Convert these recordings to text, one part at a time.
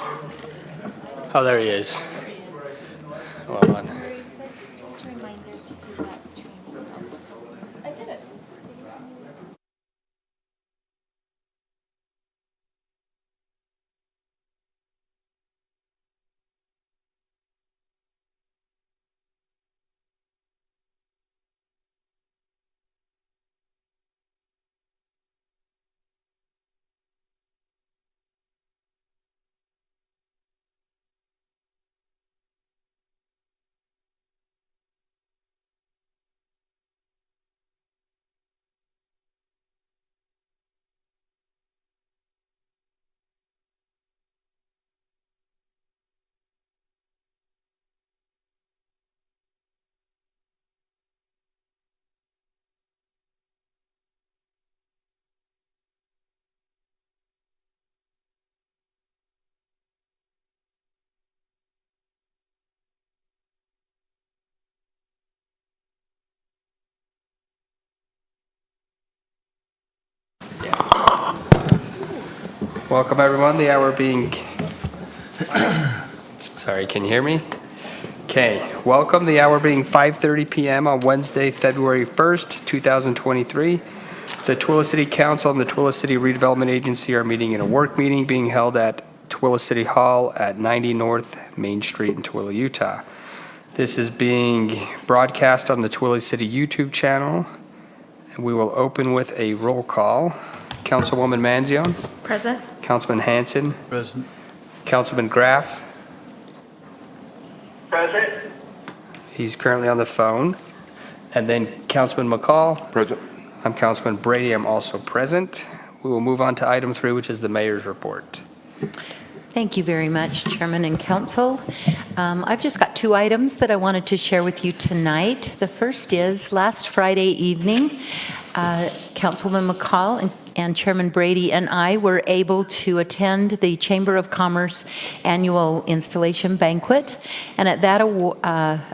Oh, there he is. Hold on. Just a reminder to do that training. I did it. Did you send me that? Welcome, everyone. The hour being... Sorry, can you hear me? Okay. Welcome. The hour being 5:30 p.m. on Wednesday, February 1st, 2023. The Tooele City Council and the Tooele City Redevelopment Agency are meeting in a work meeting being held at Tooele City Hall at 90 North Main Street in Tooele, Utah. This is being broadcast on the Tooele City YouTube channel. And we will open with a roll call. Councilwoman Manzione. Present. Councilman Hanson. Present. Councilman Graff. Present. He's currently on the phone. And then Councilman McCall. Present. I'm Councilman Brady. I'm also present. We will move on to item 3, which is the mayor's report. Thank you very much, Chairman and Council. I've just got 2 items that I wanted to share with you tonight. The first is last Friday evening, Councilman McCall and Chairman Brady and I were able to attend the Chamber of Commerce annual installation banquet. And at that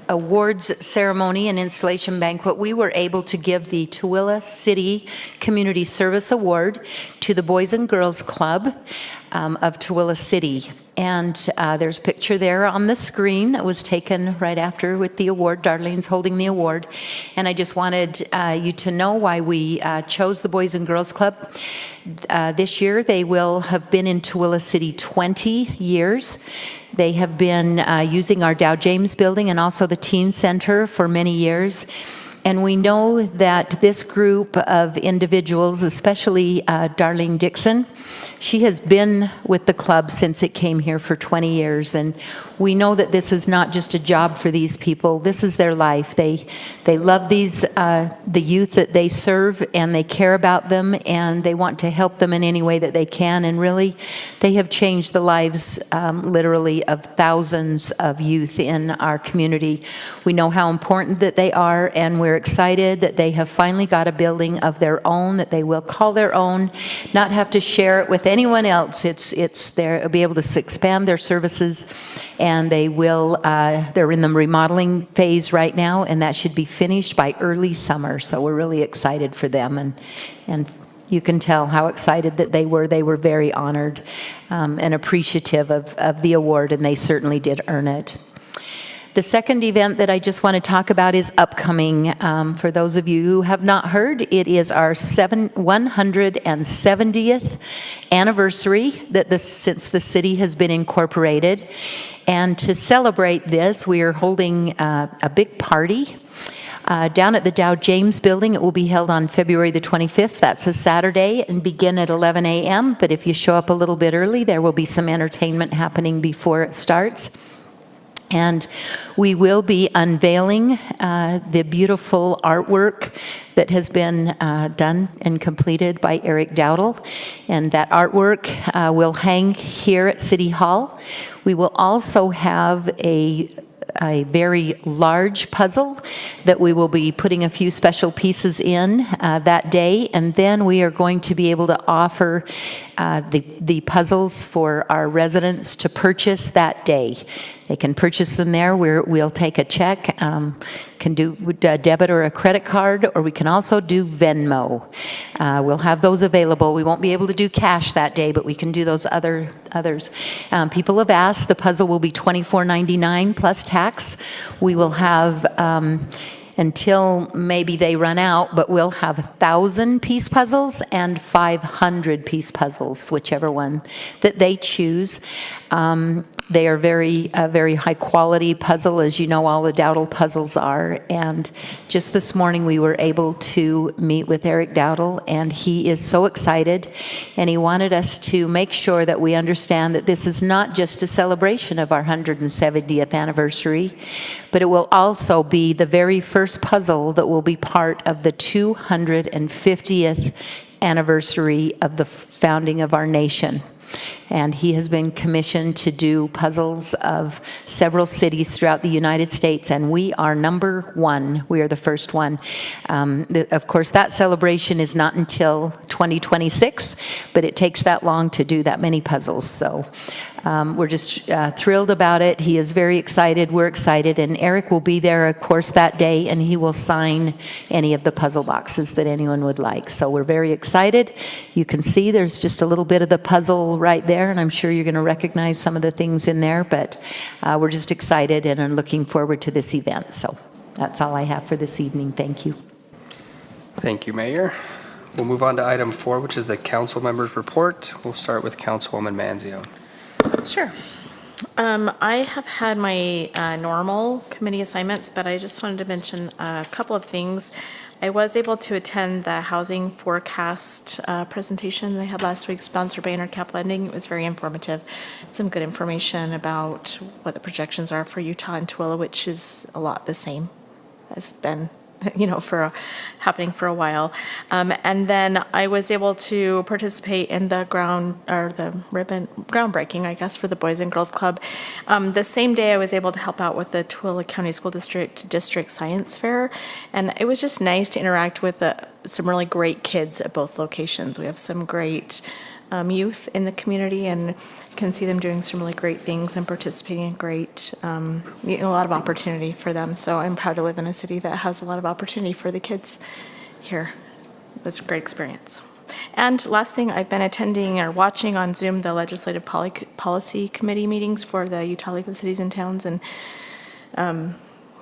awards ceremony and installation banquet, we were able to give the Tooele City Community Service Award to the Boys and Girls Club of Tooele City. And there's a picture there on the screen that was taken right after with the award. Darlene's holding the award. And I just wanted you to know why we chose the Boys and Girls Club. This year, they will have been in Tooele City 20 years. They have been using our Dow James building and also the Teen Center for many years. And we know that this group of individuals, especially Darlene Dixon, she has been with the club since it came here for 20 years. And we know that this is not just a job for these people. This is their life. They love the youth that they serve, and they care about them, and they want to help them in any way that they can. And really, they have changed the lives, literally, of thousands of youth in our community. We know how important that they are, and we're excited that they have finally got a building of their own that they will call their own, not have to share it with anyone else. It's there, be able to expand their services, and they will, they're in the remodeling phase right now, and that should be finished by early summer. So we're really excited for them, and you can tell how excited that they were. They were very honored and appreciative of the award, and they certainly did earn it. The second event that I just want to talk about is upcoming. For those of you who have not heard, it is our 170th anniversary since the city has been incorporated. And to celebrate this, we are holding a big party down at the Dow James building. It will be held on February the 25th. That's a Saturday, and begin at 11 a.m. But if you show up a little bit early, there will be some entertainment happening before it starts. And we will be unveiling the beautiful artwork that has been done and completed by Eric Dowdle. And that artwork will hang here at City Hall. We will also have a very large puzzle that we will be putting a few special pieces in that day. And then we are going to be able to offer the puzzles for our residents to purchase that day. They can purchase them there. We'll take a check, can can do a debit or a credit card, or we can also do Venmo. We'll have those available. We won't be able to do cash that day, but we can do those others. People have asked, the puzzle will be $24.99 plus tax. We will have until maybe they run out, but we'll have 1,000-piece puzzles and 500-piece puzzles, whichever one that they choose. They are very high-quality puzzle, as you know all the Dowdle puzzles are. And just this morning, we were able to meet with Eric Dowdle, and he is so excited. And he wanted us to make sure that we understand that this is not just a celebration of our 170th anniversary, but it will also be the very first puzzle that will be part of the 250th anniversary of the founding of our nation. And he has been commissioned to do puzzles of several cities throughout the United States, and we are number one. We are the first one. Of course, that celebration is not until 2026, but it takes that long to do that many puzzles. So we're just thrilled about it. He is very excited. We're excited. And Eric will be there, of course, that day, and he will sign any of the puzzle boxes that anyone would like. So we're very excited. You can see there's just a little bit of the puzzle right there, and I'm sure you're going to recognize some of the things in there. But we're just excited and are looking forward to this event. So that's all I have for this evening. Thank you. Thank you, Mayor. We'll move on to item 4, which is the council members' report. We'll start with Councilwoman Manzio. Sure. I have had my normal committee assignments, but I just wanted to mention a couple of things. I was able to attend the housing forecast presentation they had last week, sponsored by Intercap Lending. It was very informative. Some good information about what the projections are for Utah and Tooele, which is a lot the same as been happening for a while. And then I was able to participate in the groundbreaking, I guess, for the Boys and Girls Club. The same day I was able to help out with the Tooele County School District Science Fair. And it was just nice to interact with some really great kids at both locations. We have some great youth in the community, and can see them doing some really great things and participating in great, a lot of opportunity for them. So I'm proud to live in a city that has a lot of opportunity for the kids here. It was a great experience. And last thing, I've been attending or watching on Zoom the Legislative Policy Committee meetings for the Utah League of Cities and Towns, and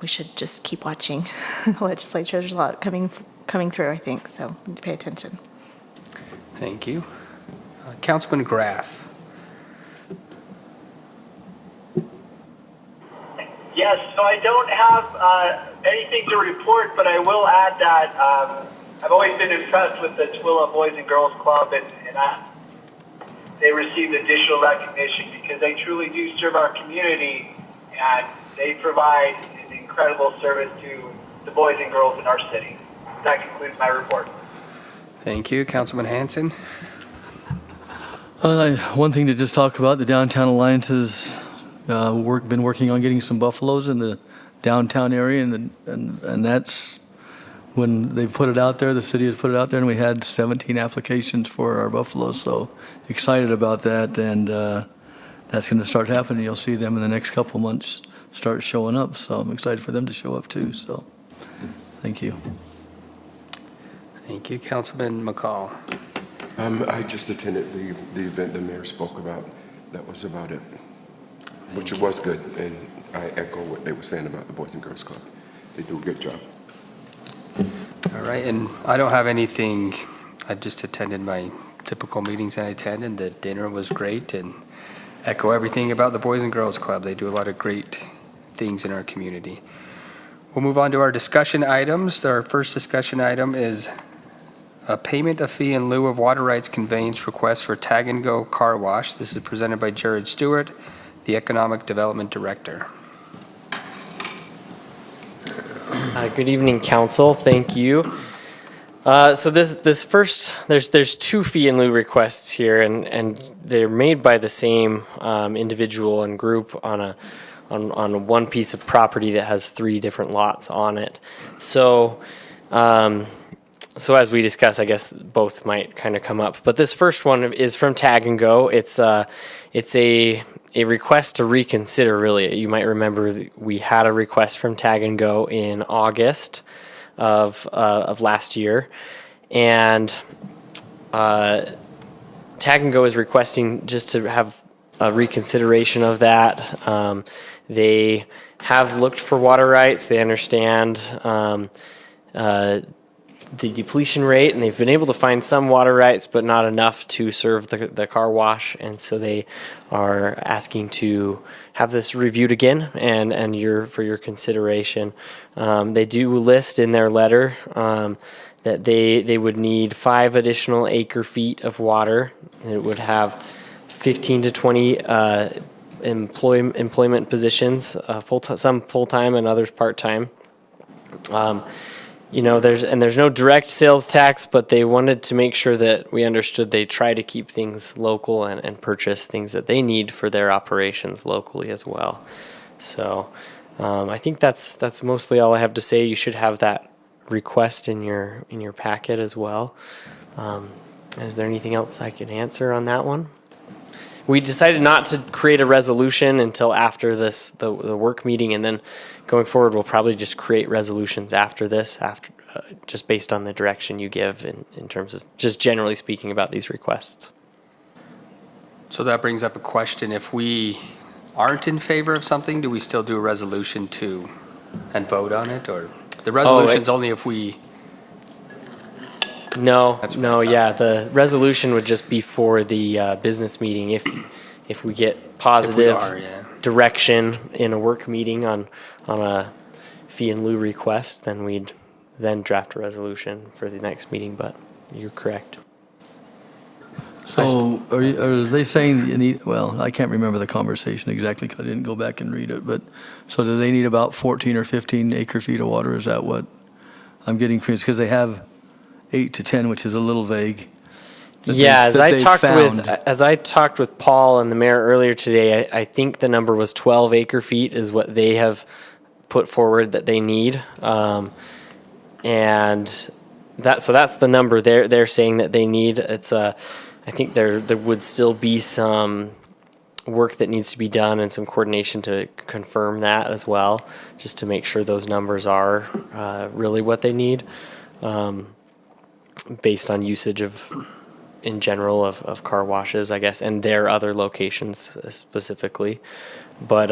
we should just keep watching the legislature. There's a lot coming through, I think, so we need to pay attention. Thank you. Councilman Graff. Yes, so I don't have anything to report, but I will add that I've always been impressed with the Tooele Boys and Girls Club, and they received additional recognition because they truly do serve our community, and they provide an incredible service to the boys and girls in our city. That concludes my report. Thank you. Councilman Hanson. One thing to just talk about, the Downtown Alliance has been working on getting some buffaloes in the downtown area, and that's when they put it out there, the city has put it out there, and we had 17 applications for our buffaloes, so excited about that, and that's going to start happening. You'll see them in the next couple months start showing up, so I'm excited for them to show up too, so thank you. Thank you. Councilman McCall. I just attended the event the mayor spoke about. That was about it, which it was good, and I echo what they were saying about the Boys and Girls Club. They do a good job. All right, and I don't have anything. I just attended my typical meetings I attend, and the dinner was great, and echo everything about the Boys and Girls Club. They do a lot of great things in our community. We'll move on to our discussion items. Our first discussion item is a payment of fee in lieu of water rights conveyance request for Tag and Go Car Wash. This is presented by Jared Stewart, the Economic Development Director. Good evening, Council. Thank you. So this first, there's 2 fee in lieu requests here, and they're made by the same individual and group on one piece of property that has 3 different lots on it. So as we discuss, I guess both might kind of come up. But this first one is from Tag and Go. It's a a request to reconsider, really. You might remember that we had a request from Tag and Go in August of last year. And Tag and Go is requesting just to have a reconsideration of that. They have looked for water rights. They understand the depletion rate, and they've been able to find some water rights, but not enough to serve the car wash. And so they are asking to have this reviewed again and for your consideration. They do list in their letter that they would need 5 additional acre feet of water. It would have 15 to 20 employment positions, some full-time and others part-time. There's no direct sales tax, but they wanted to make sure that we understood they try to keep things local and purchase things that they need for their operations locally as well. So I think that's mostly all I have to say. You should have that request in your packet as well. Is there anything else I can answer on that one? We decided not to create a resolution until after the work meeting, and then going forward, we'll probably just create resolutions after this, just based on the direction you give in terms of just generally speaking about these requests. So that brings up a question. If we aren't in favor of something, do we still do a resolution too and vote on it? Or the resolution's only if we... No, That's what I thought. yeah, the resolution would just be for the business meeting. If we get positive direction in a work meeting on a fee in lieu request, then we'd then draft a resolution for the next meeting, but you're correct. So are they saying you need, well, I can't remember the conversation exactly because I didn't go back and read it, but so do they need about 14 or 15 acre feet of water? Is that what I'm getting confused? Because they have 8 to 10, which is a little vague. Yeah, as I talked with Paul and the mayor earlier today, I think the number was 12 acre feet is what they have put forward that they need, and that's the number they're saying that they need. I think there would still be some work that needs to be done and some coordination to confirm that as well, just to make sure those numbers are really what they need. Based on usage in general of car washes, I guess, and their other locations specifically. But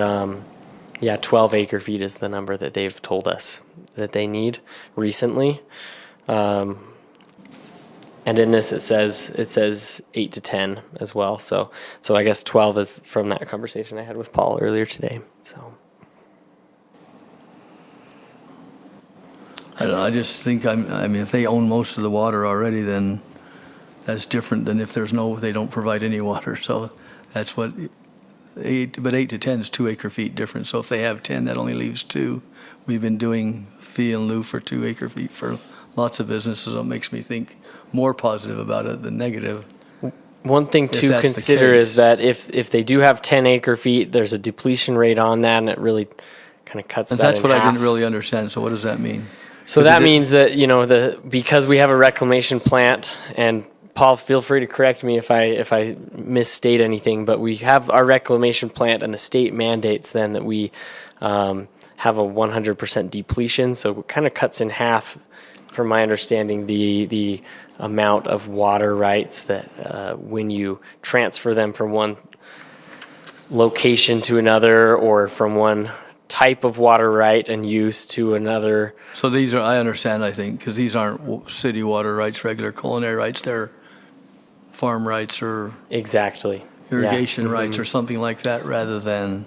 12 acre feet is the number that they've told us that they need recently. And in this it says 8 to 10 as well. So I guess 12 is from that conversation I had with Paul earlier today. So. I don't know, I just think, I mean, if they own most of the water already, then that's different than if they don't provide any water. So that's what, 8 to 10 is 2 acre feet difference. So if they have 10, that only leaves 2. We've been doing fee in lieu for 2 acre feet for lots of businesses. It makes me think more positive about it than negative. One thing to consider is that if they do have 10 acre feet, there's a depletion rate on that, and it really kind of cuts that in half. And that's what I didn't really understand. So what does that mean? So that means that, because we have a reclamation plant, and Paul, feel free to correct me if I misstate anything, but we have our reclamation plant, and the state mandates then that we have a 100% depletion. So it kind of cuts in half, from my understanding, the amount of water rights that when you transfer them from one location to another, or from one type of water right and use to another. So these are, I understand, I think, because these aren't city water rights, regular culinary rights, they're farm rights or exactly irrigation rights or something like that, rather than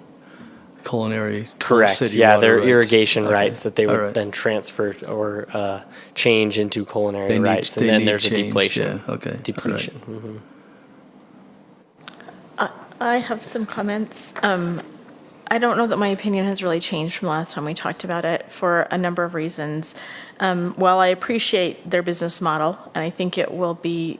culinary correct city yeah water they're rights. irrigation Okay. rights that they would right. then transfer or change into culinary rights, and then there's a depletion. Yeah. Okay. Depletion. Right. Mm-hmm. I have some comments. I don't know that my opinion has really changed from last time we talked about it for a number of reasons. While I appreciate their business model, and I think that would be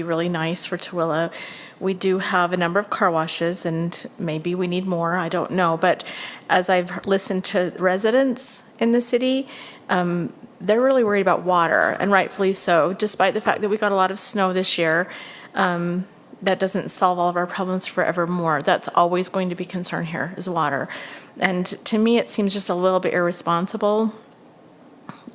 really nice for Tooele, we do have a number of car washes, and maybe we need more, I don't know. But as I've listened to residents in the city, they're really worried about water, and rightfully so, despite the fact that we got a lot of snow this year. that doesn't solve all of our problems forevermore. That's always going to be concern here is water. And to me, it seems just a little bit irresponsible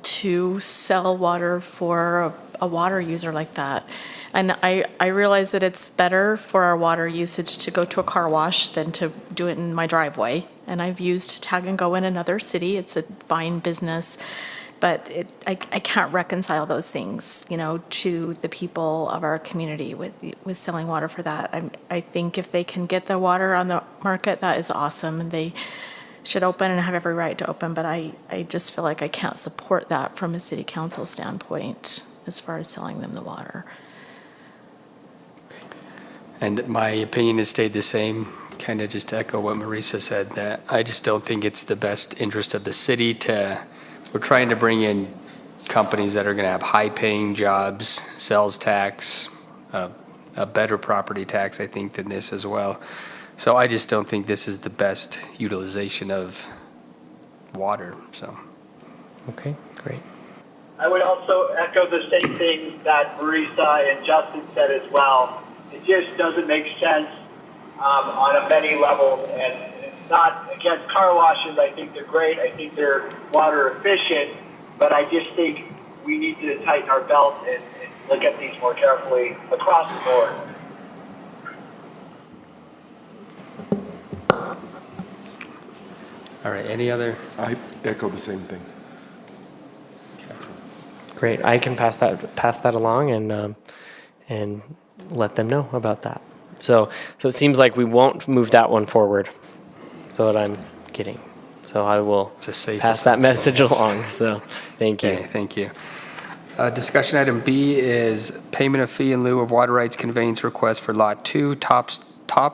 to sell water for a water user like that. And I realize that it's better for our water usage to go to a car wash than to do it in my driveway. And I've used Tag and Go in another city. It's a fine business. But I can't reconcile those things, to the people of our community with selling water for that. I think if they can get the water on the market, that is awesome. And they should open and have every right to open. But I just feel like I can't support that from a city council standpoint as far as selling them the water. And my opinion has stayed the same, kind of just to echo what Marisa said, that I just don't think it's the best interest of the city we're trying to bring in companies that are going to have high-paying jobs, sales tax, a better property tax, I think, than this as well. So I just don't think this is the best utilization of water, so. Okay, great. I would also echo the same thing that Marisa and Justin said as well. It just doesn't make sense on a many levels, and it's not against car washes. I think they're great. I think they're water efficient, but I just think we need to tighten our belt and look at these more carefully across the board. All right, any other? I echo the same thing. Great. I can pass that along and let them know about that. So it seems like we won't move that one forward. So that I'm getting. So I will pass that message along. So thank you. Okay, thank you. Discussion item B is payment of fee in lieu of water rights conveyance request for Lot 2, Top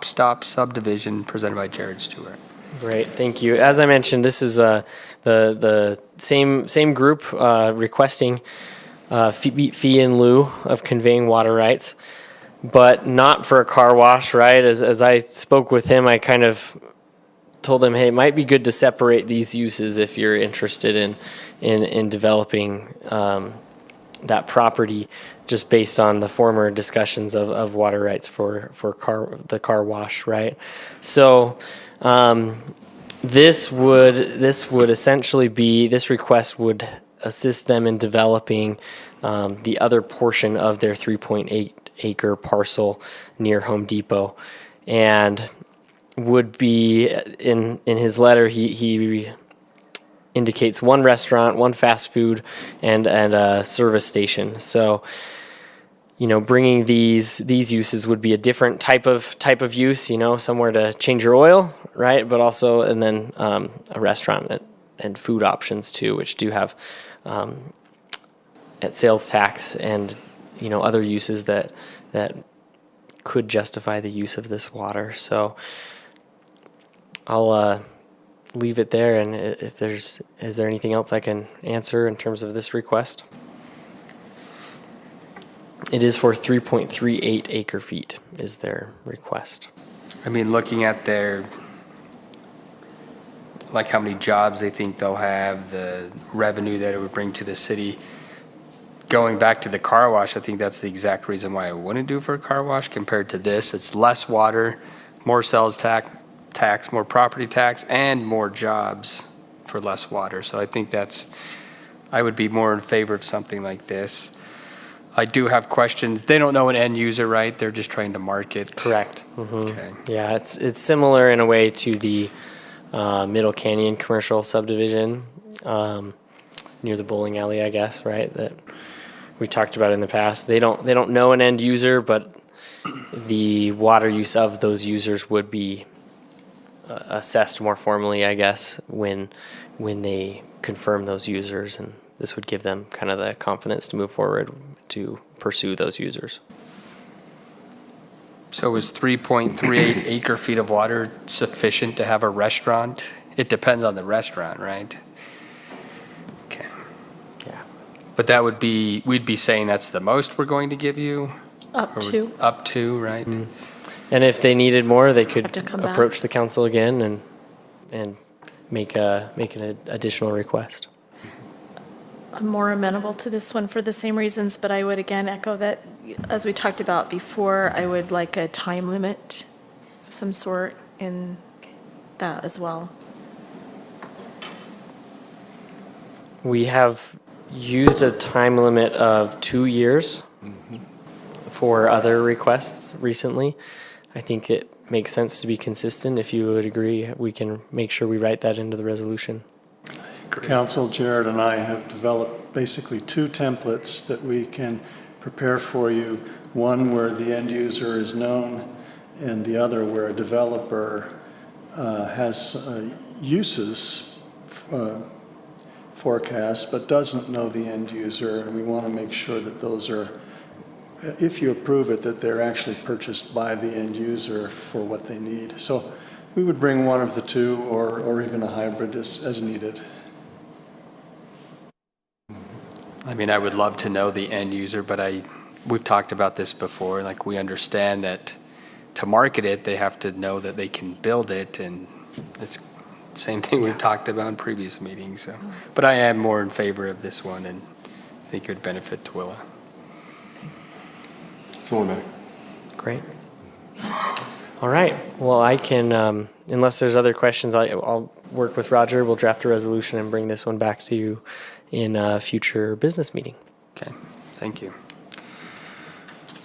Stop subdivision, presented by Jared Stewart. Great, thank you. As I mentioned, this is the same group requesting fee in lieu of conveying water rights, but not for a car wash, right? As I spoke with him, I kind of told him, hey, it might be good to separate these uses if you're interested in developing that property, just based on the former discussions of water rights for the car wash, right? So this would essentially be, this request would assist them in developing the other portion of their 3.8 acre parcel near Home Depot, and would be in his letter he indicates one restaurant, one fast food, and a service station. So bringing these uses would be a different type of use, somewhere to change your oil, right? But also, and then a restaurant and food options too, which do have at sales tax and other uses that could justify the use of this water. So I'll leave it there, and if is there anything else I can answer in terms of this request? It is for 3.38 acre feet is their request. I mean, looking at how many jobs they think they'll have, the revenue that it would bring to the city. Going back to the car wash, I think that's the exact reason why I wouldn't do for a car wash compared to this. It's less water, more sales tax, more property tax, and more jobs for less water. So I think I would be more in favor of something like this. I do have questions. They don't know an end user, right? They're just trying to market. Correct. Mm-hmm. Okay. Yeah, it's similar in a way to the Middle Canyon commercial subdivision near the bowling alley, I guess, right? That we talked about in the past. They don't know an end user, but the water use of those users would be assessed more formally, I guess, when they confirm those users, and this would give them kind of the confidence to move forward to pursue those users. So is 3.38 acre feet of water sufficient to have a restaurant? It depends on the restaurant, right? Okay. Yeah. But we'd be saying that's the most we're going to give you? Up to. Up to, right? Mm. And if they needed more, they could Have to come approach back. the council again and make an additional request. I'm more amenable to this one for the same reasons, but I would again echo that, as we talked about before, I would like a time limit of some sort in that as well. We have used a time limit of 2 years for other requests recently. I think it makes sense to be consistent. If you would agree, we can make sure we write that into the resolution. Council, Jared and I have developed basically two templates that we can prepare for you. One where the end user is known, and the other where a developer has uses forecast but doesn't know the end user, and we want to make sure that those are, if you approve it, that they're actually purchased by the end user for what they need. So we would bring one of the two or even a hybrid as needed. I mean, I would love to know the end user, but we've talked about this before. Like, we understand that to market it, they have to know that they can build it, and it's the same thing we've talked about in previous meetings. So, but I am more in favor of this one, and I think it would benefit Tooele. So am I. Great. All right. Well, I can, unless there's other questions, I'll work with Roger. We'll draft a resolution and bring this one back to you in a future business meeting. Okay, thank you.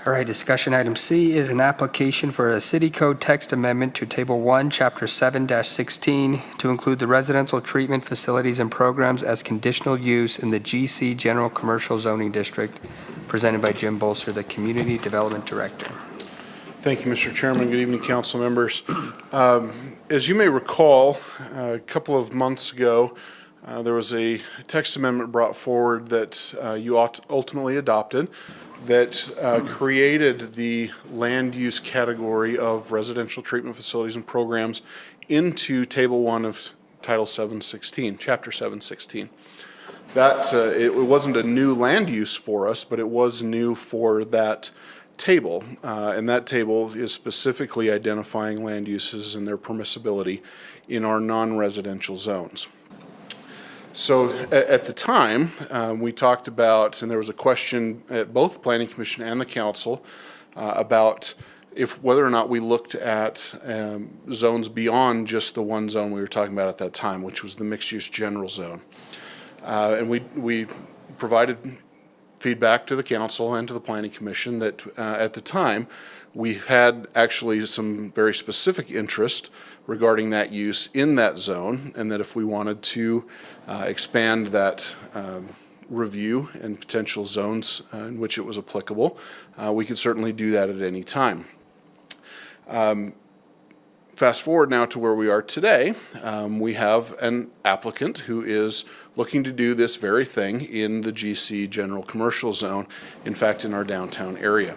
All right, discussion item C is an application for a city code text amendment to Table 1, Chapter 7-16 to include the residential treatment facilities and programs as conditional use in the GC General Commercial Zoning District, presented by Jim Bolser, the Community Development Director. Thank you, Mr. Chairman. Good evening, council members. As you may recall, a couple of months ago, there was a text amendment brought forward that you ultimately adopted that created the land use category of residential treatment facilities and programs into Table 1 of Title 716, Chapter 716. That, it wasn't a new land use for us, but it was new for that table. And that table is specifically identifying land uses and their permissibility in our non-residential zones. So at the time, we talked about, and there was a question at both the Planning Commission and the Council about whether or not we looked at zones beyond just the one zone we were talking about at that time, which was the mixed-use general zone. And we provided feedback to the Council and to the Planning Commission that at the time, we had actually some very specific interest regarding that use in that zone, and that if we wanted to expand that review and potential zones in which it was applicable, we could certainly do that at any time. Fast forward now to where we are today, we have an applicant who is looking to do this very thing in the GC General Commercial Zone, in fact in our downtown area.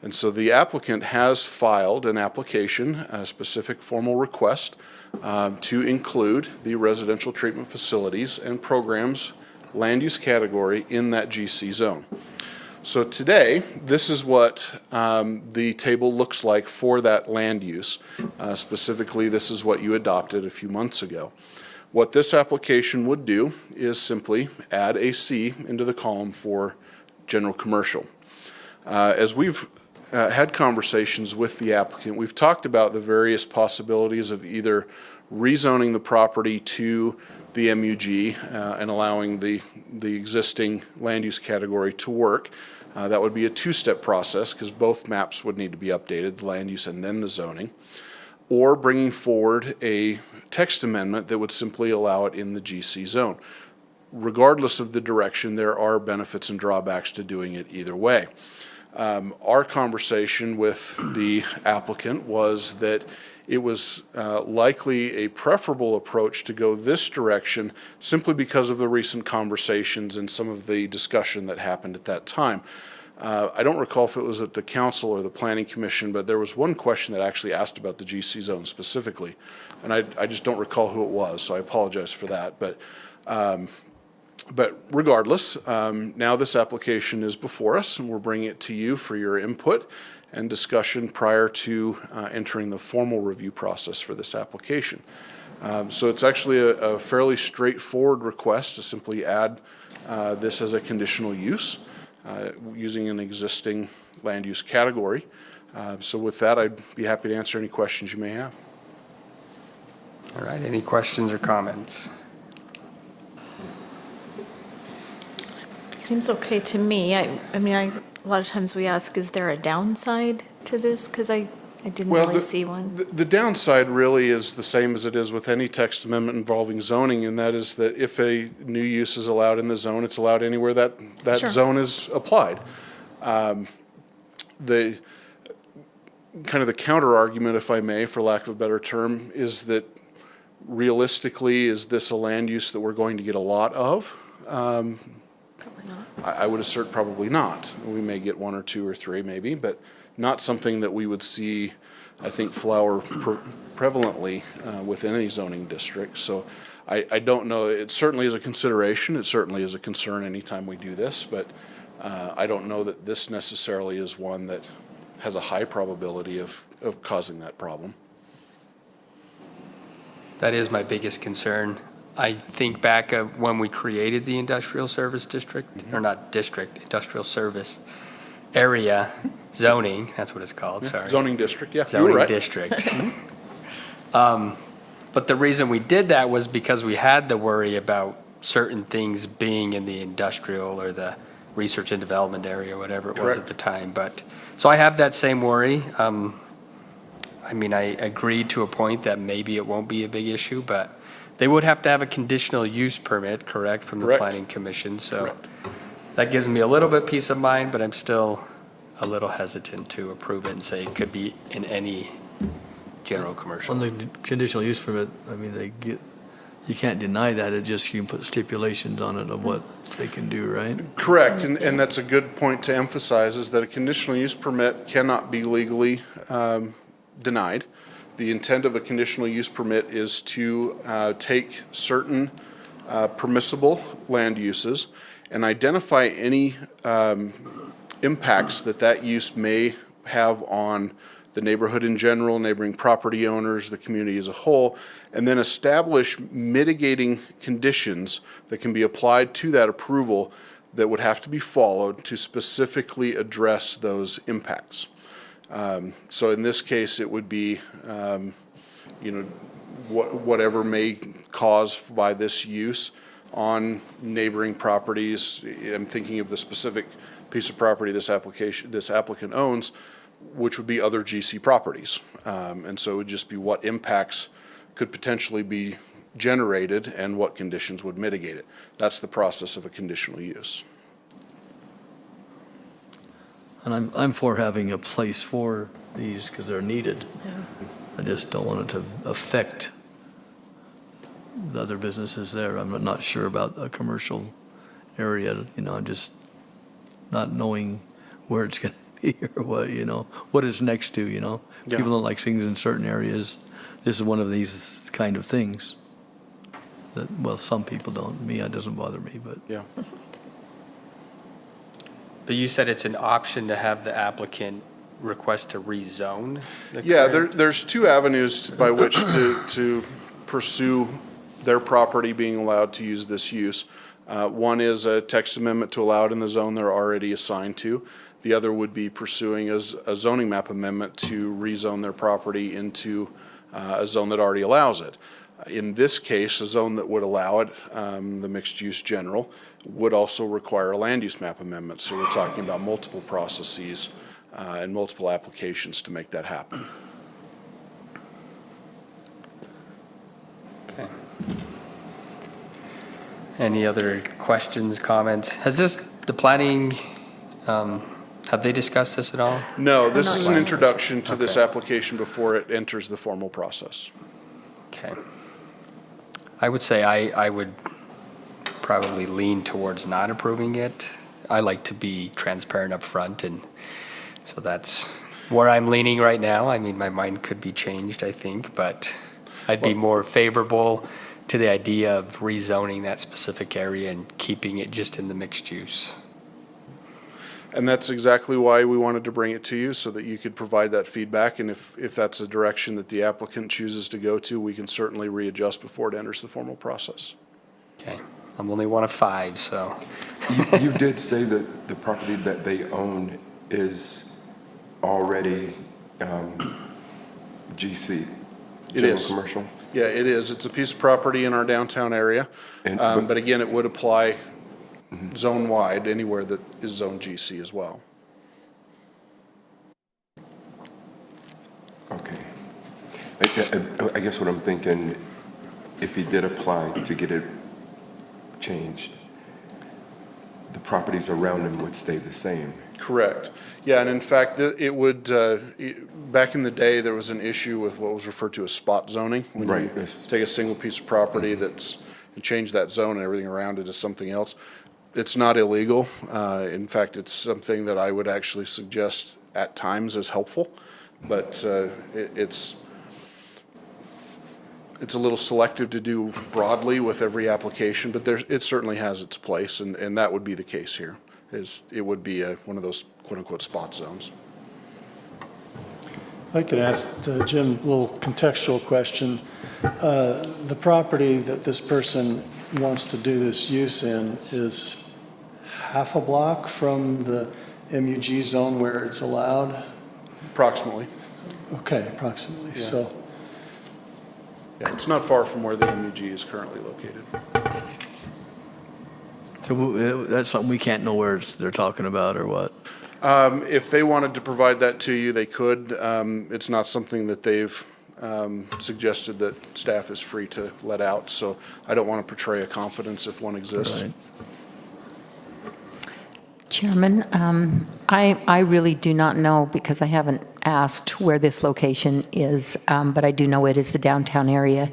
And so the applicant has filed an application, a specific formal request to include the residential treatment facilities and programs land use category in that GC zone. So today, this is what the table looks like for that land use. Specifically, this is what you adopted a few months ago. What this application would do is simply add a C into the column for general commercial. As we've had conversations with the applicant, we've talked about the various possibilities of either rezoning the property to the MUG and allowing the existing land use category to work. That would be a two-step process because both maps would need to be updated, the land use and then the zoning, or bringing forward a text amendment that would simply allow it in the GC zone. Regardless of the direction, there are benefits and drawbacks to doing it either way. Our conversation with the applicant was that it was likely a preferable approach to go this direction simply because of the recent conversations and some of the discussion that happened at that time. I don't recall if it was at the council or the planning commission, but there was one question that actually asked about the GC zone specifically, and I just don't recall who it was, so I apologize for that. But regardless, now this application is before us, and we're bringing it to you for your input and discussion prior to entering the formal review process for this application. So it's actually a fairly straightforward request to simply add this as a conditional use using an existing land use category. So with that, I'd be happy to answer any questions you may have. All right, any questions or comments? It seems okay to me. I mean, a lot of times we ask, is there a downside to this? Because I didn't really see one. The downside really is the same as it is with any text amendment involving zoning, and that is that if a new use is allowed in the zone, it's allowed anywhere that Sure. zone is applied. The kind of the counter argument, if I may, for lack of a better term, is that realistically, is this a land use that we're going to get a lot of? Probably not. I would assert probably not. We may get one or two or three maybe, but not something that we would see, I think, flower prevalently within any zoning district. So I don't know. It certainly is a consideration. It certainly is a concern anytime we do this, but I don't know that this necessarily is one that has a high probability of causing that problem. That is my biggest concern. I think back of when we created the industrial service district, or not district, industrial service area zoning, that's what it's called, sorry. Zoning district, yeah. You were Zoning right. district. But the reason we did that was because we had the worry about certain things being in the industrial or the research and development area, whatever it was at Correct. the time. But, so I have that same worry. I mean, I agree to a point that maybe it won't be a big issue, but they would have to have a conditional use permit, correct, from the Correct. planning commission. So Correct. that gives me a little bit peace of mind, but I'm still a little hesitant to approve it and say it could be in any general commercial. On the conditional use permit, I mean, you can't deny that, it just, you can put stipulations on it of what they can do, right? Correct, and that's a good point to emphasize, is that a conditional use permit cannot be legally denied. The intent of a conditional use permit is to take certain permissible land uses and identify any impacts that use may have on the neighborhood in general, neighboring property owners, the community as a whole, and then establish mitigating conditions that can be applied to that approval that would have to be followed to specifically address those impacts. So in this case, it would be, whatever may cause by this use on neighboring properties. I'm thinking of the specific piece of property this applicant owns, which would be other GC properties. And so it would just be what impacts could potentially be generated and what conditions would mitigate it. That's the process of a conditional use. And I'm for having a place for these because they're needed. I just don't want it to affect the other businesses there. I'm not sure about a commercial area, I'm just not knowing where it's going to be or what it's next to, Yeah. People don't like things in certain areas. This is one of these kind of things that, well, some people don't. Me, it doesn't bother me, but. Yeah. But you said it's an option to have the applicant request to rezone? Yeah, there's two avenues by which to pursue their property being allowed to use this use. One is a text amendment to allow it in the zone they're already assigned to. The other would be pursuing a zoning map amendment to rezone their property into a zone that already allows it. In this case, a zone that would allow it, the mixed use general, would also require a land use map amendment. So we're talking about multiple processes and multiple applications to make that happen. Okay. Any other questions, comments? Has the planning, have they discussed this at all? No, this is an yet. introduction to this Okay. application before it enters the formal process. Okay. I would say I would probably lean towards not approving it. I like to be transparent up front, and so that's where I'm leaning right now. I mean, my mind could be changed, I think, but I'd be more favorable to the idea of rezoning that specific area and keeping it just in the mixed use. And that's exactly why we wanted to bring it to you, so that you could provide that feedback. And if that's a direction that the applicant chooses to go to, we can certainly readjust before it enters the formal process. Okay, I'm only one of five, so. You did say that the property that they own is already GC? It General is. Commercial? Yeah, it is. It's a piece of property in our downtown area. But again, it would apply zone-wide anywhere that is zone GC as well. Okay. I guess what I'm thinking, if he did apply to get it changed, the properties around him would stay the same. Correct. Yeah, and in fact, it would, back in the day, there was an issue with what was referred to as spot zoning. When Right. you take a single piece of property and change that zone and everything around it to something else. It's not illegal. In fact, it's something that I would actually suggest at times as helpful. But it's a little selective to do broadly with every application, but it certainly has its place, and that would be the case here. It would be one of those quote-unquote spot zones. I could ask Jim a little contextual question. The property that this person wants to do this use in is half a block from the MUG zone where it's allowed? Approximately. Okay, approximately. Yeah. So, Yeah, it's not far from where the MUG is currently located. So that's something we can't know where they're talking about or what? If they wanted to provide that to you, they could. It's not something that they've suggested that staff is free to let out, so I don't want to portray a confidence if one exists. Right. Chairman, I really do not know because I haven't asked where this location is, but I do know it is the downtown area.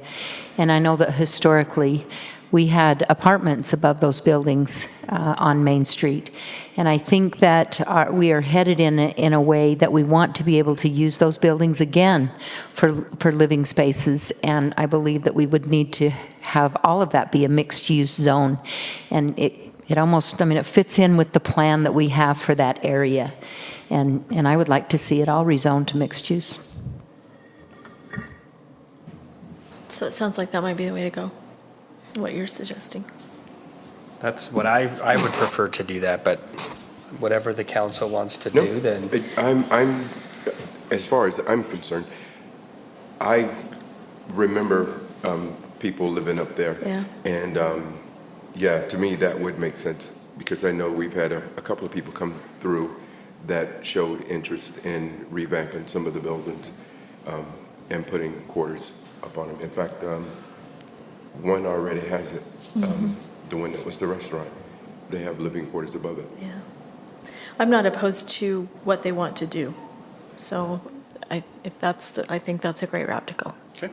And I know that historically, we had apartments above those buildings on Main Street. And I think that we are headed in a way that we want to be able to use those buildings again for living spaces. And I believe that we would need to have all of that be a mixed-use zone. And it almost, I mean, it fits in with the plan that we have for that area. And I would like to see it all rezoned to mixed use. So it sounds like that might be the way to go, what you're suggesting. That's what I would prefer to do that, but whatever the council wants to do, then. I'm, as far as I'm concerned, I remember people living up there. Yeah. And, yeah, to me, that would make sense, because I know we've had a couple of people come through that showed interest in revamping some of the buildings and putting quarters up on them. In fact, one already has it, the one that was the restaurant. They have living quarters above it. Yeah. I'm not opposed to what they want to do. So I think that's a great route to go. Okay.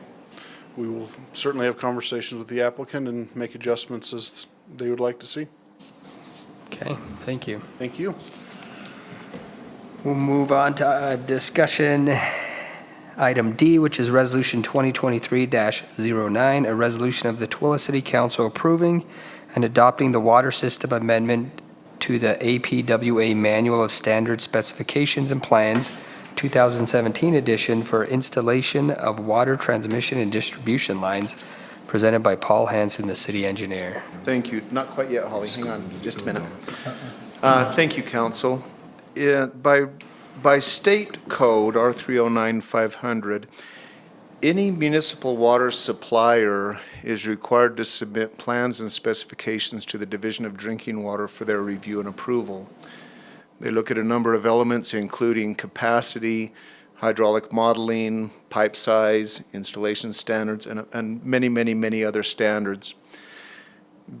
We will certainly have conversations with the applicant and make adjustments as they would like to see. Okay, thank you. Thank you. We'll move on to discussion item D, which is Resolution 2023-09, a resolution of the Tooele City Council approving and adopting the Water System Amendment to the APWA Manual of Standard Specifications and Plans, 2017 edition for installation of water transmission and distribution lines, presented by Paul Hansen, the city engineer. Thank you. Not quite yet, Holly. Hang on just a minute. Thank you, Council. By state code, R309500, any municipal water supplier is required to submit plans and specifications to the Division of Drinking Water for their review and approval. They look at a number of elements, including capacity, hydraulic modeling, pipe size, installation standards, and many, many, many other standards.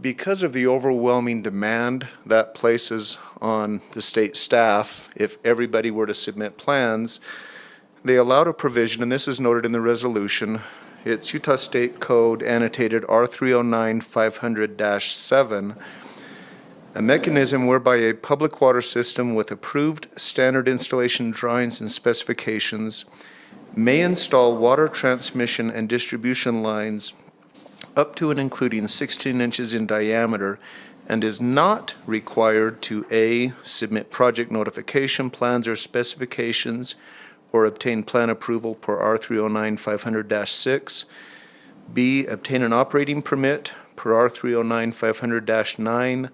Because of the overwhelming demand that places on the state staff, if everybody were to submit plans, they allowed a provision, and this is noted in the resolution. It's Utah State Code annotated R309500-7, a mechanism whereby a public water system with approved standard installation drawings and specifications may install water transmission and distribution lines up to and including 16 inches in diameter, and is not required to A, submit project notification plans or specifications or obtain plan approval per R309500-6, B, obtain an operating permit per per R309500-9,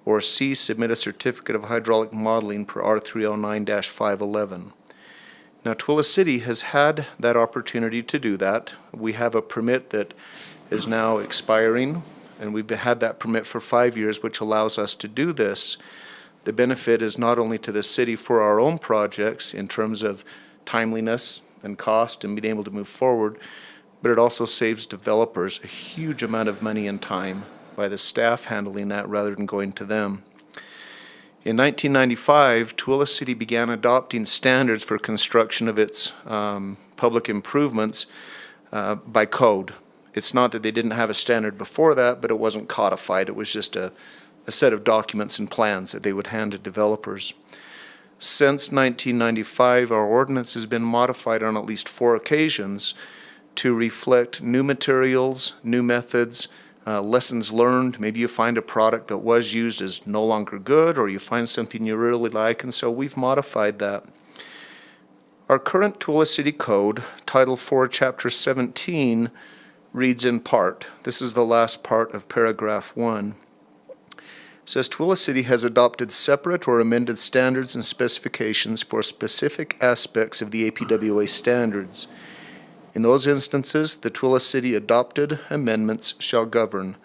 or C, submit a certificate of hydraulic modeling per R309-511. Now, Twila City has had that opportunity to do that. We have a permit that is now expiring, and we've had that permit for 5 years, which allows us to do this. The benefit is not only to the city for our own projects in terms of timeliness and cost and being able to move forward, but it also saves developers a huge amount of money and time by the staff handling that rather than going to them. In 1995, Twila City began adopting standards for construction of its public improvements by code. It's not that they didn't have a standard before that, but it wasn't codified. It was just a set of documents and plans that they would hand to developers. Since 1995, our ordinance has been modified on at least 4 occasions to reflect new materials, new methods, lessons learned. Maybe you find a product that was used is no longer good, or you find something you really like, and so we've modified that. Our current Twila City Code, Title 4, Chapter 17, reads in part. This is the last part of paragraph 1. It says, Twila City has adopted separate or amended standards and specifications for specific aspects of the APWA standards. In those instances, the Twila City adopted amendments shall govern.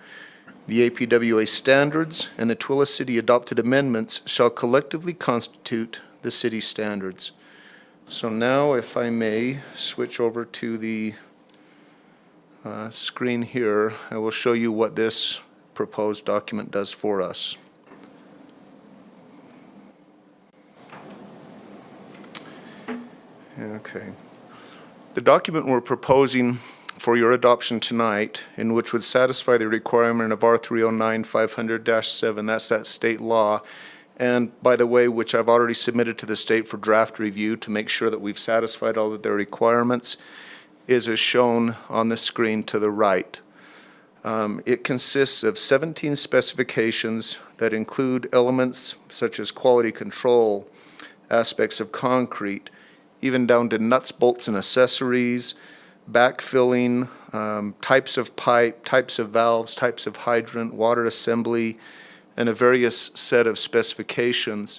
The APWA standards and the Twila City adopted amendments shall collectively constitute the city standards. So now, if I may switch over to the screen here, I will show you what this proposed document does for us. Okay. The document we're proposing for your adoption tonight, in which would satisfy the requirement of R309500-7, that's that state law, and by the way, which I've already submitted to the state for draft review to make sure that we've satisfied all of their requirements, is as shown on the screen to the right. It consists of 17 specifications that include elements such as quality control, aspects of concrete, even down to nuts, bolts, and accessories, backfilling, types of pipe, types of valves, types of hydrant, water assembly, and a various set of specifications,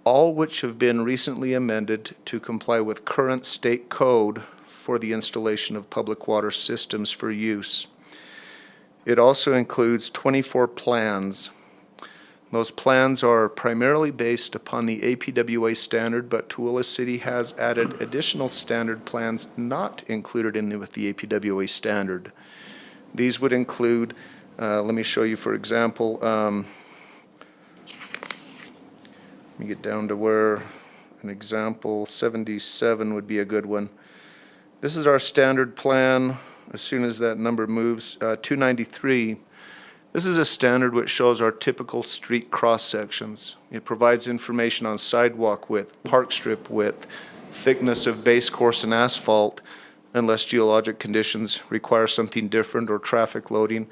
all which have been recently amended to comply with current state code for the installation of public water systems for use. It also includes 24 plans. Those plans are primarily based upon the APWA standard, but Twila City has added additional standard plans not included with the APWA standard. These would include, let me show you for example, let me get down to where an example 77 would be a good one. This is our standard plan. As soon as that number moves, 293. This is a standard which shows our typical street cross sections. It provides information on sidewalk width, park strip width, thickness of base course and asphalt, unless geologic conditions require something different or traffic loading.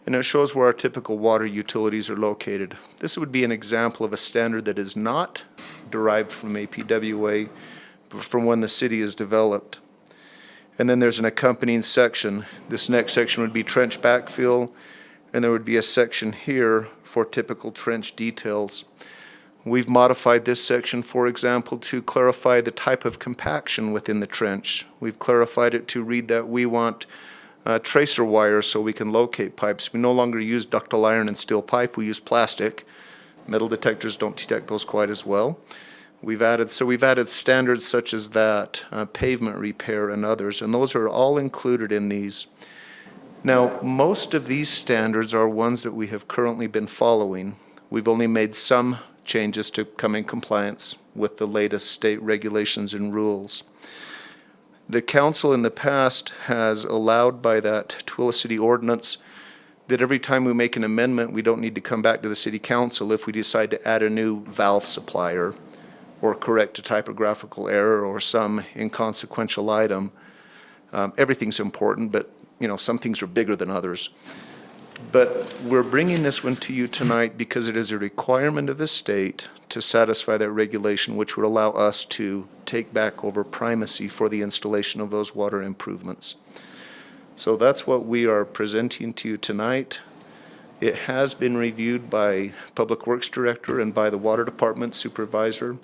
And it shows where our typical water utilities are located. This would be an example of a standard that is not derived from APWA, but from when the city is developed. And then there's an accompanying section. This next section would be trench backfill, and there would be a section here for typical trench details. We've modified this section, for example, to clarify the type of compaction within the trench. We've clarified it to read that we want tracer wires so we can locate pipes. We no longer use ductile iron and steel pipe, we use plastic. Metal detectors don't detect those quite as well. We've added standards such as that, pavement repair and others, and those are all included in these. Now, most of these standards are ones that we have currently been following. We've only made some changes to come in compliance with the latest state regulations and rules. The council in the past has allowed by that Twila City ordinance that every time we make an amendment, we don't need to come back to the city council if we decide to add a new valve supplier or correct a typographical error or some inconsequential item. Everything's important, but some things are bigger than others. But we're bringing this one to you tonight because it is a requirement of the state to satisfy that regulation, which would allow us to take back over primacy for the installation of those water improvements. So that's what we are presenting to you tonight. It has been reviewed by Public Works Director and by the Water Department Supervisor.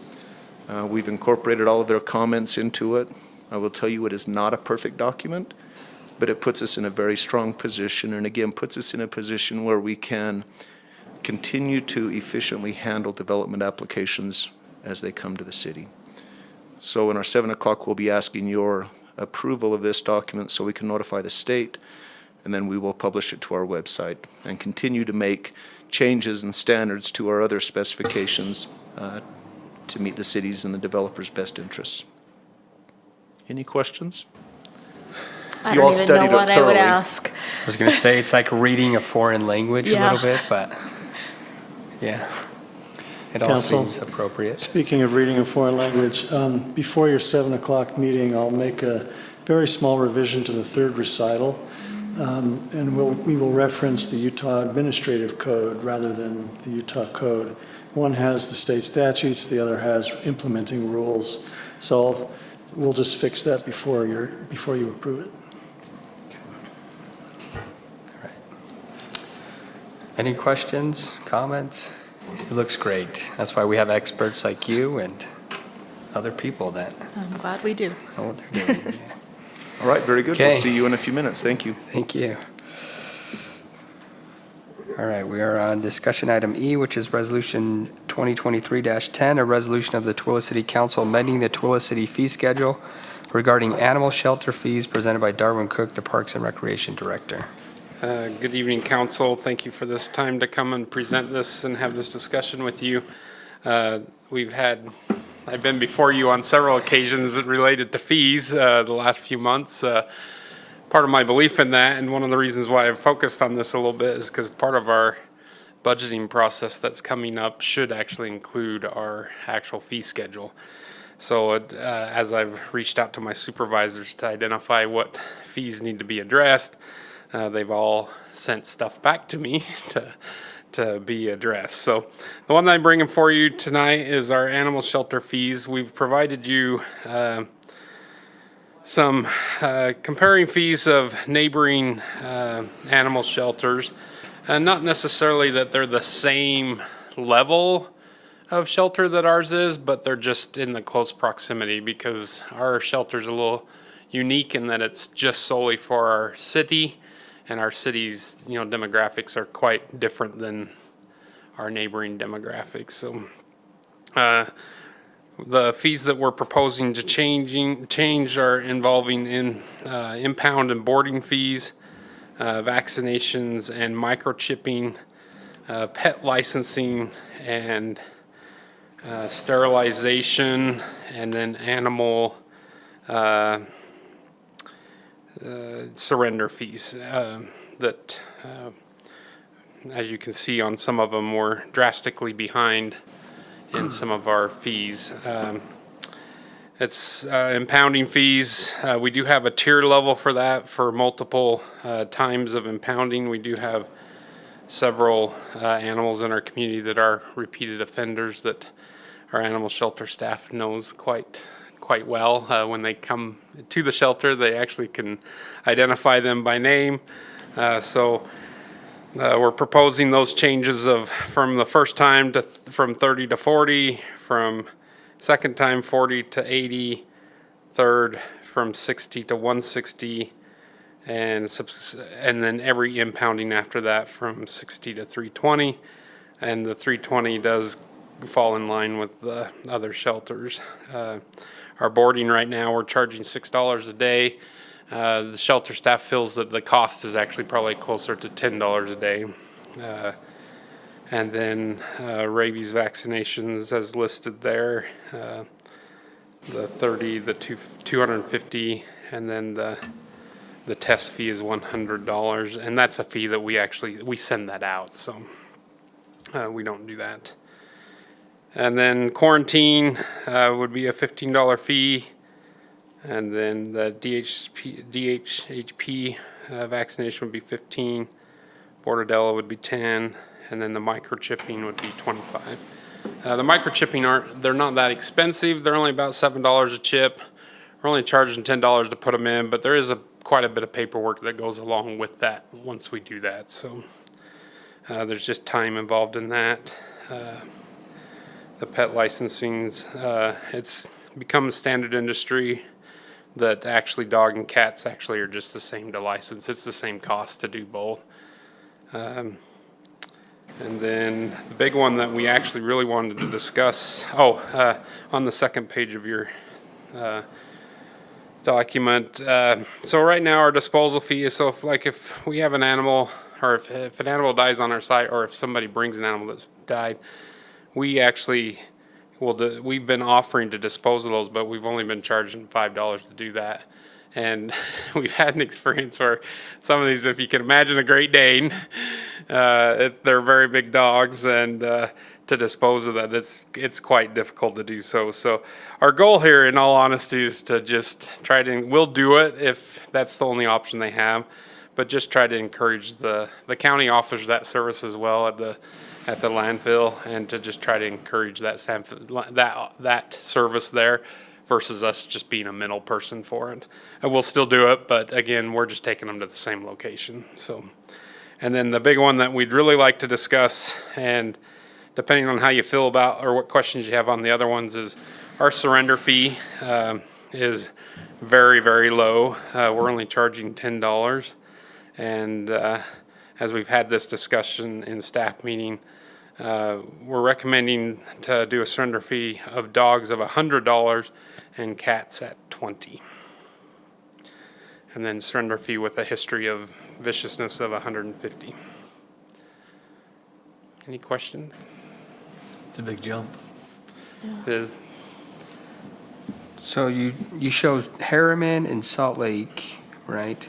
We've incorporated all of their comments into it. I will tell you, it is not a perfect document, but it puts us in a very strong position, and again, puts us in a position where we can continue to efficiently handle development applications as they come to the city. So in our 7 o'clock, we'll be asking your approval of this document so we can notify the state, and then we will publish it to our website and continue to make changes and standards to our other specifications to meet the city's and the developer's best interests. Any questions? I You all don't even studied know it what I would thoroughly. ask. I was going to say, it's like reading a foreign language a Yeah. little bit, but yeah, it all Counsel. seems appropriate. Speaking of reading a foreign language, before your 7 o'clock meeting, I'll make a very small revision to the third recital, and we will reference the Utah Administrative Code rather than the Utah Code. One has the state statutes, the other has implementing rules. So we'll just fix that before you approve it. All right. Any questions, comments? It looks great. That's why we have experts like you and other people that I'm glad we do. know what they're doing. Yeah. All right, very good. We'll Okay. see you in a few minutes. Thank you. Thank you. All right, we are on discussion item E, which is Resolution 2023-10, a resolution of the Twila City Council amending the Twila City fee schedule regarding animal shelter fees, presented by Darwin Cook, the Parks and Recreation Director. Good evening, council. Thank you for this time to come and present this and have this discussion with you. I've been before you on several occasions related to fees the last few months. Part of my belief in that, and one of the reasons why I've focused on this a little bit, is because part of our budgeting process that's coming up should actually include our actual fee schedule. So as I've reached out to my supervisors to identify what fees need to be addressed, they've all sent stuff back to me to be addressed. So the one that I'm bringing for you tonight is our animal shelter fees. We've provided you some comparing fees of neighboring animal shelters, and not necessarily that they're the same level of shelter that ours is, but they're just in the close proximity, because our shelter's a little unique in that it's just solely for our city, and our city's demographics are quite different than our neighboring demographics. So the fees that we're proposing to change are involving impound and boarding fees, vaccinations and microchipping, pet licensing and sterilization, and then animal surrender fees that, as you can see on some of them, we're drastically behind in some of our fees. It's impounding fees. We do have a tier level for that for multiple times of impounding. We do have several animals in our community that are repeated offenders that our animal shelter staff knows quite well. When they come to the shelter, they actually can identify them by name. So we're proposing those changes from the first time from 30 to 40, from second time 40 to 80, third from 60 to 160, and then every impounding after that from 60 to 320, and the 320 does fall in line with the other shelters. Our boarding right now, we're charging $6 a day. The shelter staff feels that the cost is actually probably closer to $10 a day. And then rabies vaccinations as listed there, the 30, the 250, and then the test fee is $100, and that's a fee that we send that out, so we don't do that. And then quarantine would be a $15 fee. And then the DHHP vaccination would be 15, Bordetella would be 10, and then the microchipping would be 25. The microchipping they're not that expensive. They're only about $7 a chip. We're only charging $10 to put them in, but there is quite a bit of paperwork that goes along with that once we do that. So There's just time involved in that. The pet licensing's, it's become a standard industry that actually dog and cats actually are just the same to license. It's the same cost to do both. And then the big one that we actually really wanted to discuss, on the second page of your document. So right now our disposal fee is, so if we have an animal, or if an animal dies on our site, or if somebody brings an animal that's died, we actually we've been offering to dispose of those, but we've only been charging $5 to do that. And we've had an experience where some of these, if you can imagine a Great Dane, they're very big dogs, and to dispose of that, it's quite difficult to do so. So our goal here, in all honesty, is to just try to, we'll do it if that's the only option they have, but just try to encourage the county offers that service as well at the landfill, and to just try to encourage that service there, versus us just being a middle person for it. And we'll still do it, but again, we're just taking them to the same location. So, and then the big one that we'd really like to discuss, and depending on how you feel about, or what questions you have on the other ones, is our surrender fee is very, very low. We're only charging $10. And as we've had this discussion in staff meeting, we're recommending to do a surrender fee of dogs of $100 and cats at $20. And then surrender fee with a history of viciousness of $150. Any questions? It's a big jump. It is. So you show Harriman and Salt Lake, right?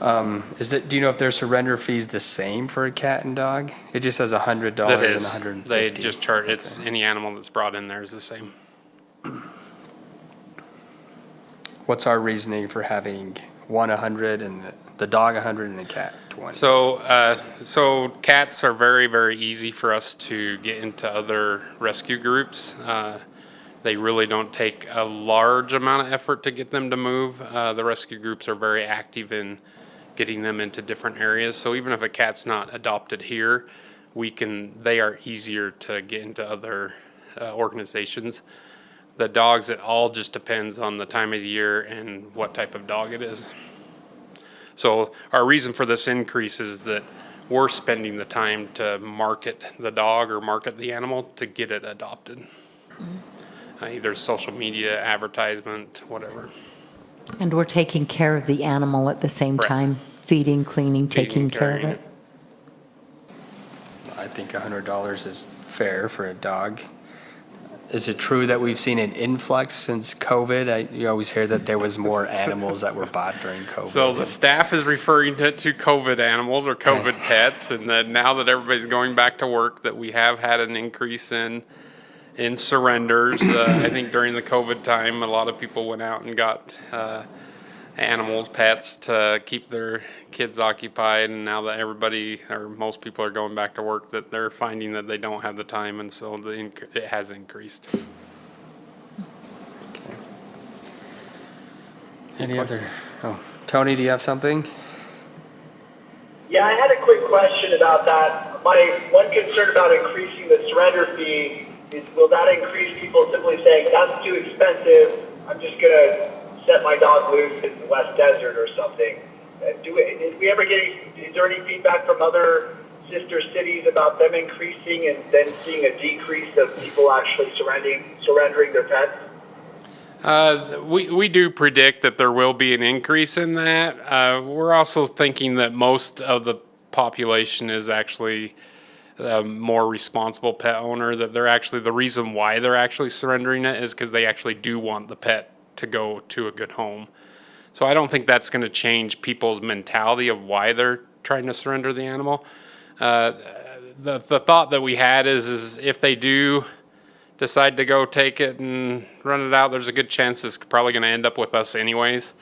Do you know if their surrender fee is the same for a cat and dog? It just says $100 and That is. $150. They just charge, it's any animal that's brought in there is the same. What's our reasoning for having one 100 and the dog 100 and the cat 20? So cats are very, very easy for us to get into other rescue groups. They really don't take a large amount of effort to get them to move. The rescue groups are very active in getting them into different areas. So even if a cat's not adopted here, they are easier to get into other organizations. The dogs, it all just depends on the time of the year and what type of dog it is. So our reason for this increase is that we're spending the time to market the dog or market the animal to get it adopted. Either social media, advertisement, whatever. And we're taking care of the animal at the same Correct. time, feeding, cleaning, taking care of carrying it. I think $100 is fair for a dog. Is it true that we've seen an influx since COVID? You always hear that there was more animals that were bought during COVID. So the staff is referring to COVID animals or COVID pets, and that now that everybody's going back to work, that we have had an increase in surrenders. I think during the COVID time, a lot of people went out and got animals, pets, to keep their kids occupied, and now that everybody, or most people, are going back to work, that they're finding that they don't have the time, and so it has increased. Any other? Tony, do you have something? Yeah, I had a quick question about that. My one concern about increasing the surrender fee is, will that increase people simply saying, that's too expensive, I'm just going to set my dog loose in the West Desert or something? Did we ever is there any feedback from other sister cities about them increasing and then seeing a decrease of people actually surrendering their pets? We do predict that there will be an increase in that. We're also thinking that most of the population is actually a more responsible pet owner, that they're actually, the reason why they're actually surrendering it is because they actually do want the pet to go to a good home. So I don't think that's going to change people's mentality of why they're trying to surrender the animal. The thought that we had is if they do decide to go take it and run it out, there's a good chance it's probably going to end up with us anyways.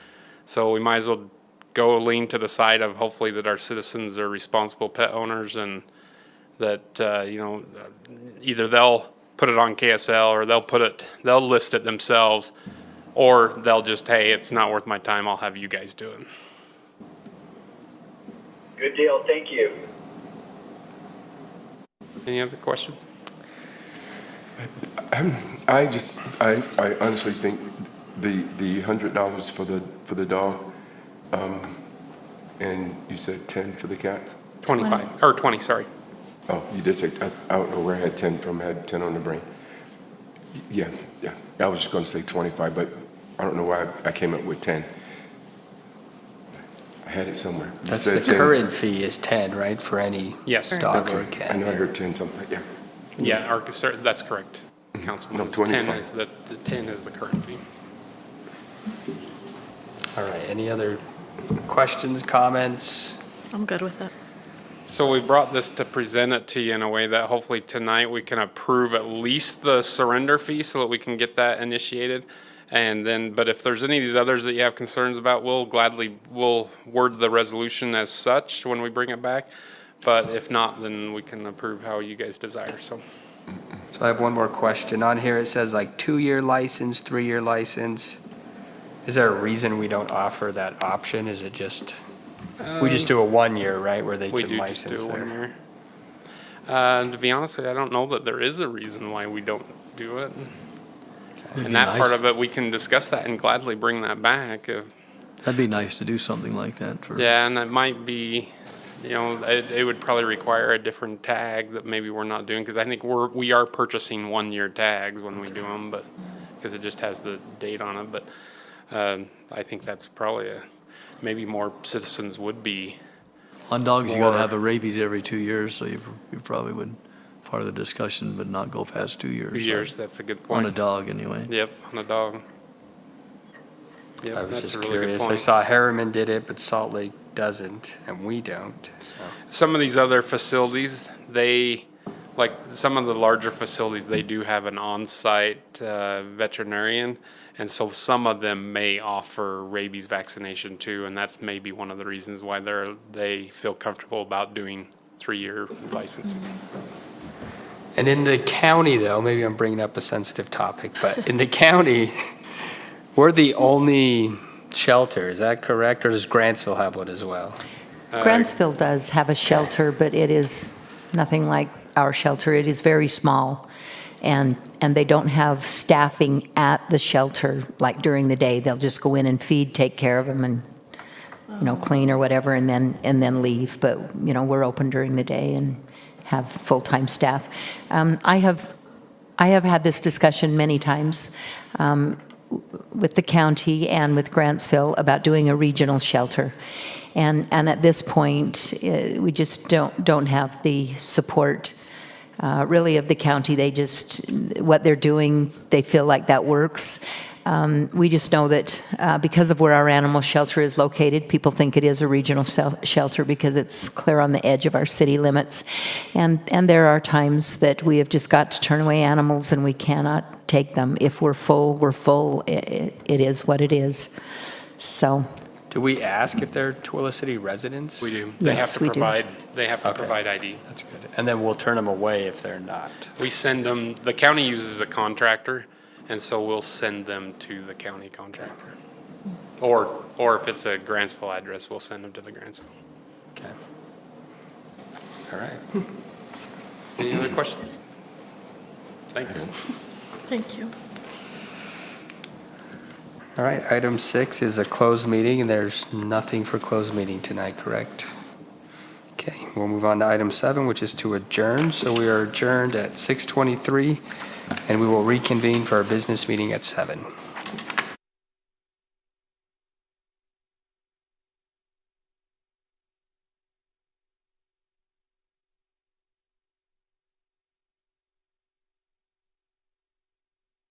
So we might as well go lean to the side of hopefully that our citizens are responsible pet owners, and that either they'll put it on KSL or they'll list it themselves, or they'll just, hey, it's not worth my time, I'll have you guys do it. Good deal, thank you. Any other questions? I honestly think the $100 for the dog, and you said 10 for the cats? 25, or 20, sorry. Oh, you did say, I don't know where I had 10 from, I had 10 on the brain. Yeah. I was just going to say 25, but I don't know why I came up with 10. I had it somewhere. You That's said the 10. current fee is 10, right, for any Yes. dog or Okay. cat? I know I heard 10 something, yeah. Yeah, that's correct, Councilman. No, 20 is 10 fine. is the 10 is the current fee. All right, any other questions, comments? I'm good with it. So we brought this to present it to you in a way that hopefully tonight we can approve at least the surrender fee so that we can get that initiated. And then, but if there's any of these others that you have concerns about, we'll word the resolution as such when we bring it back. But if not, then we can approve how you guys desire, so. So I have one more question. On here, it says like 2-year license, 3-year license. Is there a reason we don't offer that option? Is it just, we just do a 1-year, right, where they We can do just license do a there? 1 year. To be honest with you, I don't know that there is a reason why we don't do it. It'd And be that part nice- of it, we can discuss that and gladly bring that back if, That'd be nice to do something like that for. yeah, and it might be, it would probably require a different tag that maybe we're not doing, because I think we are purchasing 1-year tags when we do them, but, because it just has the date on it, but, I think that's probably maybe more citizens would be. On dogs, you gotta More- have a rabies every 2 years, so you probably would, part of the discussion, but not go past 2 years. 2 years, that's a good On point. a dog, anyway. Yep, on a dog. Yep, I was that's just a really good curious. I point. saw Harriman did it, but Salt Lake doesn't, and we don't, so. Some of these other facilities, like some of the larger facilities, they do have an on-site veterinarian. And so some of them may offer rabies vaccination too, and that's maybe one of the reasons why they feel comfortable about doing 3-year licensing. And in the county, though, maybe I'm bringing up a sensitive topic, but in the county, we're the only shelter, is that correct? Or does Grantsville have one as well? Grantsville does have a shelter, but it is nothing like our shelter. It is very small, and they don't have staffing at the shelter, like during the day. They'll just go in and feed, take care of them, and, clean or whatever, and then leave. But, we're open during the day and have full-time staff. I have had this discussion many times with the county and with Grantsville about doing a regional shelter. And at this point, we just don't have the support really of the county. What they're doing, they feel like that works. We just know that because of where our animal shelter is located, people think it is a regional shelter because it's clear on the edge of our city limits. And there are times that we have just got to turn away animals and we cannot take them. If we're full, we're full. It is what it is. So. Do we ask if they're Twila City residents? We do. Yes, we do. They have to Okay. provide ID. That's good. And then we'll turn them away if they're not. We send them, the county uses a contractor, and so we'll send them to the county contractor. Or if it's a Grantsville address, we'll send them to the Grantsville. Okay. All right. Any other questions? Thanks. Thank you. All right, item 6 is a closed meeting, and there's nothing for closed meeting tonight, correct? Okay, we'll move on to item 7, which is to adjourn. So we are adjourned at 6:23, and we will reconvene for our business meeting at 7.